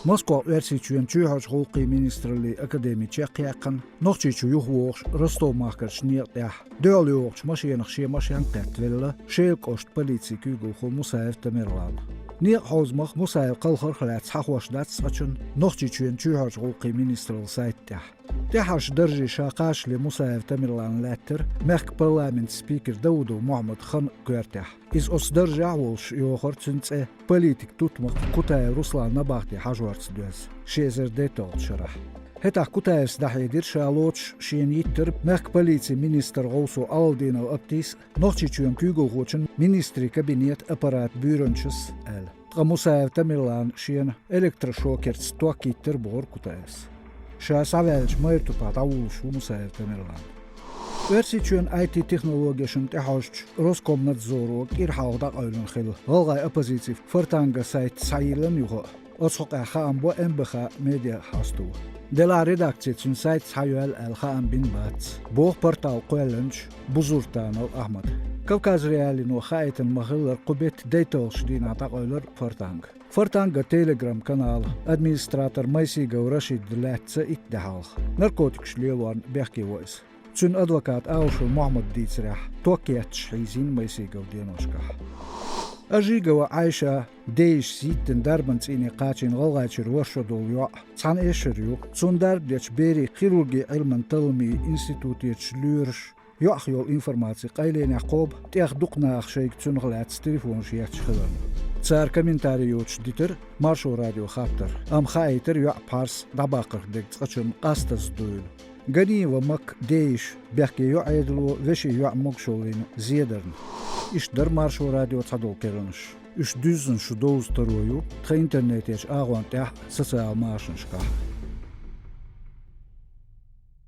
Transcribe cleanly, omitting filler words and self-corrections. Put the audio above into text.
Moskva versiçüyen çühaç hulqi ministerli akademi çeqyaqan noqçiçu yuhwoq Rostov mahkar şniyaq döl yoqç maşyaq şemaşyan qatvella şel qoşt polisi kügul Musayev Tamerlan Niq hozmaq Musayev qalxar xalat xaxwashdat saçın noqçiçüyen çühaç hulqi ministerli saytda Tehaş derji şaqaşli Musayev Tamerlan latır merk parlament speaker Davudov Muhammad Khan qertah iz os derja wolş yoxor tünce politik tutmaq Kutay Ruslan nabaqti hajwarts düz şezer detol şarah Heta Kutayevs dahidir şaloç şen yitter merk polici minister Gausu Aldino Aptis noqçiçüyen kügulğuçun ministri kabinet aparat büronçus el Musayev Tamerlan şen elektroşokerts tokitter bor Kutayevs Şasavelç maytupat avulşu Musayev Tamerlan Versiçüyen IT технологияшын tehajç Roskomnadzorу kirhawda qaylın xil Galgay opozitiv Fortanga sayt sayılın yuğu Oçuqa xambo embaxa media hastu De la redaktsiyaçın sayt sayuel el xam bin bat Boğ portal qoyalınç Buzurtanov Ahmad Kavkaz realino xaytın mahıllar qubet deytolş dinata qoylar Fortanga Telegram kanal administrator Maysigav Rashid Latsa ittihal Narkotik şlevan Berki Voice Çün advokat Avşu Muhammad Ditsrah Tokiyat şizin Maysigav Denoşka Ajigava Aisha Değiş sitten darbans ini qaçin galgaçır vaşodol yo Çan eşir yo Çundar deç beri xirurgi ilman talmi institutiyat lürş Yox yol informatsiya qaylena qob tex duqnaq şeyk çünğlat telefon şiyat çıxılan Tsar kommentariyoç ditir Marşo radio xaptar am xayter yo pars dabaqır dek çqçın qastas duyul Gani ve mak değiş belki yo aydlu ve şey yo mokşolin ziyadern İşler Marşo radio çadol keranış İş düzün şu doz taroyu ta internet yaş ağwan teh sosyal maaşınşka